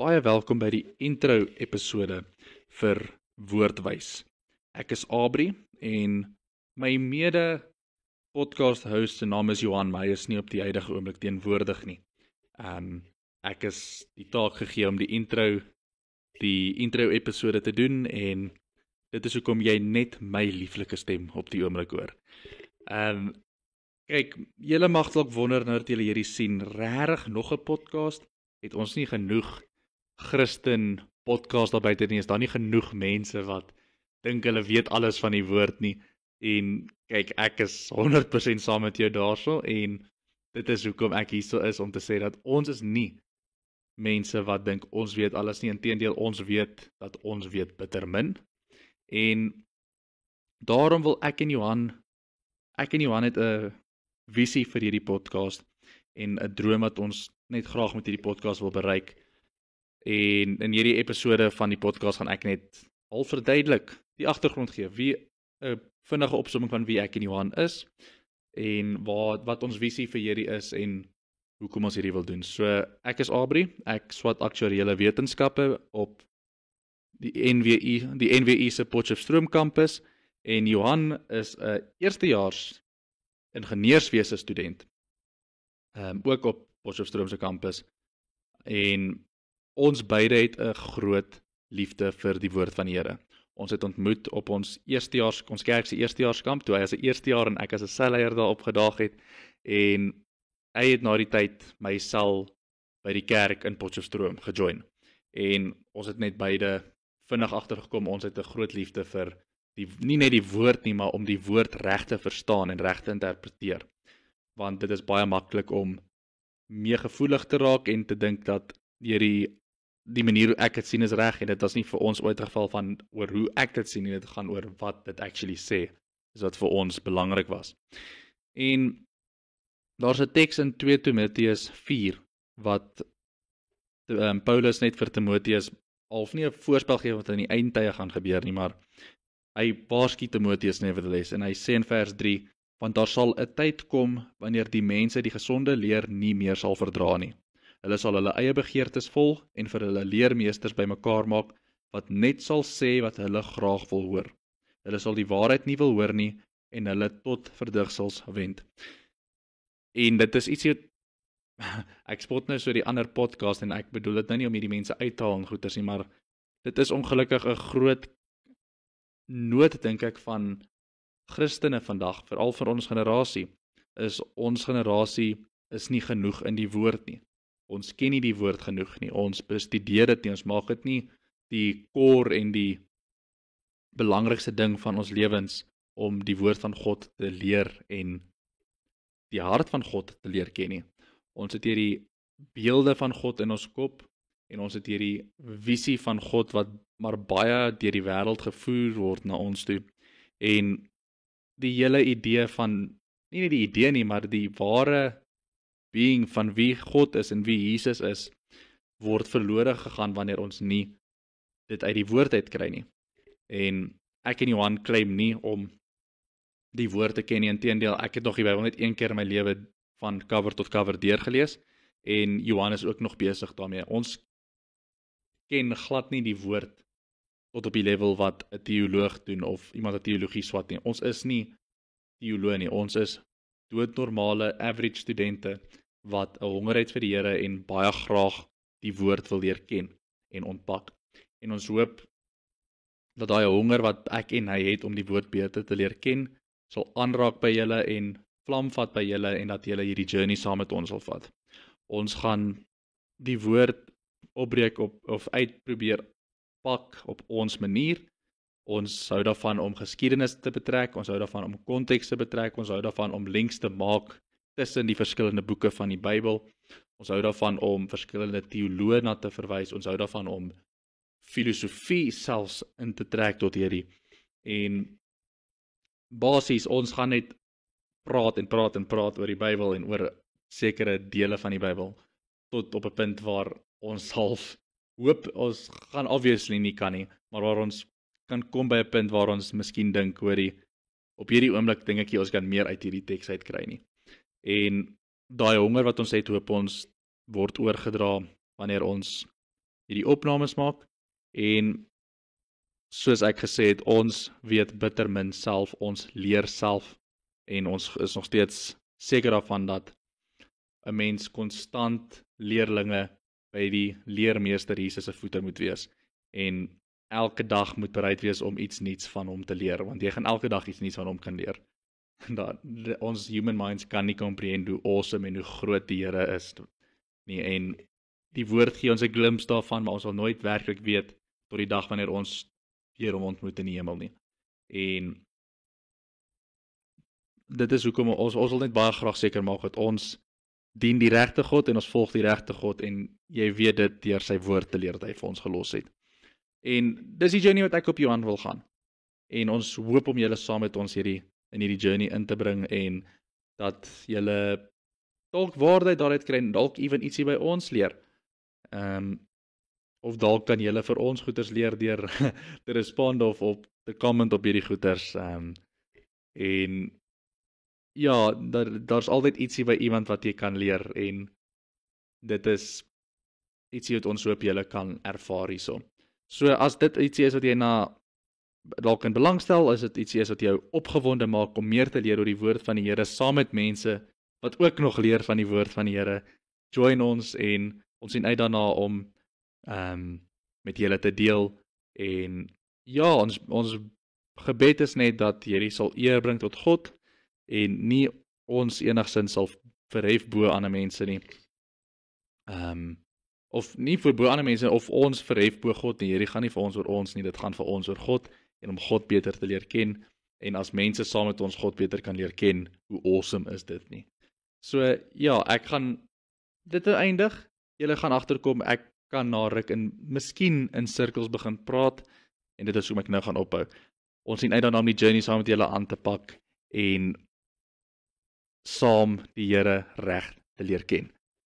Baie welkom by die intro episode vir Woordwys. Ek is Abri en my mede podcast host se naam is Johan, maar hy is nie op die huidige oomblik teenwoordig nie. Ek is die taak gegee om die intro episode te doen en dit is hoekom jy net my lieflike stem op die oomblik hoor. Kyk, julle mag dalk wonder nou dat julle hierdie sien, regtig nog 'n podcast? Het ons nie genoeg Christen podcast daar buite nie? Is daar nie genoeg mense wat dink hulle weet alles van die woord nie? En kyk, ek is 100% saam met jou daarso en dit is hoekom ek hierso is om te sê dat ons is nie mense wat dink ons weet alles nie. Inteendeel, ons weet dat ons weet bitter min. En daarom wil ek en Johan het 'n visie vir hierdie podcast en 'n droom wat ons net graag met hierdie podcast wil bereik. En in hierdie episode van die podcast gaan ek net al verduidelik, die agtergrond gee, 'n vinnige opsomming van wie ek en Johan is en wat ons visie vir hierdie is en hoekom ons hierdie wil doen. So ek is Abri, ek swat aktuariële wetenskappe op die NWI se Potchefstroom kampus en Johan is 'n eerstejaars ingenieurswese student, ook op Potchefstroom se kampus. En ons beide het 'n groot liefde vir die woord van die Here. Ons het ontmoet op ons kerk se eerstejaarskamp, toe hy as 'n eerstejaar en ek as 'n selleier daar opgedaag het. En hy het na die tyd my sel by die kerk in Potchefstroom gejoin. En ons het net beide vinnig agtergekom, ons het 'n groot liefde vir nie net die woord nie, maar om die woord reg te verstaan en reg te interpreteer. Want dit is baie maklik om meegevoelig te raak en te dink dat die manier hoe ek dit sien is reg, en dit was nie vir ons ooit 'n geval van oor hoe ek dit sien nie, dit gaan oor wat dit actually sê, is wat vir ons belangrik was. En daar's 'n teks in 2 Timoteus 4 wat Paulus net vir Timoteus half nie 'n voorspel gee wat in die eindtye gaan gebeur nie, maar hy waarsku Timoteus nevertheless en hy sê in vers 3, want daar sal 'n tyd kom wanneer die mense die gesonde leer nie meer sal verdra nie. Hulle sal hulle eie begeertes volg en vir hulle leermeesters bymekaar maak wat net sal sê wat hulle graag wil hoor. Hulle sal die waarheid nie wil hoor nie en hulle tot verdigsels wend. En dit is ietsie, ek spot nou so die ander podcast en ek bedoel dit nou nie om hierdie mense uit te haal en goeters nie, maar dit is ongelukkig 'n groot nood, dink ek, van Christene vandag, veral vir ons generasie. Ons generasie is nie genoeg in die woord nie. Ons ken nie die woord genoeg nie. Ons bestudeer dit nie. Ons maak dit nie die core en die belangrikste ding van ons lewens om die woord van God te leer en die hart van God te leer ken nie. Ons het hierdie beelde van God in ons kop en ons het hierdie visie van God wat maar baie deur die wêreld gevoer word na ons toe. En die hele idee van, nie die idee nie, maar die ware being van wie God is en wie Jesus is, word verlore gegaan wanneer ons nie dit uit die woord uit kry nie. En ek en Johan claim nie om die woord te ken nie. Inteendeel, ek het nog die Bybel net een keer in my lewe van cover tot cover deurgelees en Johan is ook nog besig daarmee. Ons ken glad nie die woord tot op die level wat 'n teoloog doen of iemand wat teologie swat nie. Ons is nie teoloë nie. Ons is doodnormale average studente wat 'n honger het vir die Here en baie graag die woord wil leer ken en ontpak. En ons hoop dat daai honger wat ek en hy het om die woord beter te leer ken, sal aanraak by julle en vlam vat by julle en dat julle hierdie journey saam met ons sal vat. Ons gaan die woord opbreek of uitprobeer pak op ons manier. Ons hou daarvan om geskiedenis te betrek, ons hou daarvan om konteks te betrek, ons hou daarvan om links te maak tussen die verskillende boeke van die Bybel. Ons hou daarvan om verskillende teoloë na te verwys, ons hou daarvan om filosofie selfs in te trek tot hierdie. En basies, ons gaan net praat oor die Bybel en oor sekere dele van die Bybel, tot op 'n punt waar ons half hoop, ons gaan obviously nie kan nie, maar waar ons kan kom by 'n punt waar ons miskien dink, hoorie, op hierdie oomblik dink ek ons kan meer uit hierdie teks uit kry nie. En daai honger wat ons het, hoop ons word oorgedra wanneer ons hierdie opnames maak en soos ek gesê het, ons weet bitter min self, ons leer self en ons is nog steeds seker daarvan dat 'n mens konstant leerlinge by die leermeester Jesus se voete moet wees en elke dag moet bereid wees om iets nuuts van hom te leer, want jy gaan elke dag iets nuuts van hom kan leer. Ons human minds kan nie comprehend hoe awesome en hoe groot die Here is nie, en die woord gee ons 'n glimps daarvan, maar ons sal nooit werklik weet tot die dag wanneer ons weer hom ontmoet in die hemel nie. En dit is hoekom ons wil net baie graag seker maak dat ons dien die regte God en ons volg die regte God en jy weet dit deur sy woord te leer wat hy vir ons gelos het. En dis die journey wat ek op Johan wil gaan. En ons hoop om julle saam met ons in hierdie journey in te bring en dat julle dalk waarheid daaruit kry en dalk ewen ietsie by ons leer. Of dalk kan julle vir ons goeters leer deur te respond of op te comment op hierdie goeters. En ja, daar's altyd ietsie by iemand wat jy kan leer en dit is ietsie wat ons hoop julle kan ervaar hierso. So as dit ietsie is wat jy dalk in belangstel, is dit ietsie is wat jou opgewonde maak om meer te leer oor die woord van die Here saam met mense wat ook nog leer van die woord van die Here, join ons en ons sien uit daarna om met julle te deel en ja, ons gebed is net dat hierdie sal eer bring tot God en nie ons enigsins sal verhef bo ander mense nie. Of nie vir bo ander mense of ons verhef bo God nie. Hierdie gaan nie vir ons oor ons nie, dit gaan vir ons oor God en om God beter te leer ken en as mense saam met ons God beter kan leer ken, hoe awesome is dit nie. So ja, ek gaan dit eindig. Julle gaan agterkom ek kan na ruk en miskien in sirkels begin praat en dit is hoe ek nou gaan ophou. Ons sien uit daarna om die journey saam met julle aan te pak en saam die Here reg te leer ken.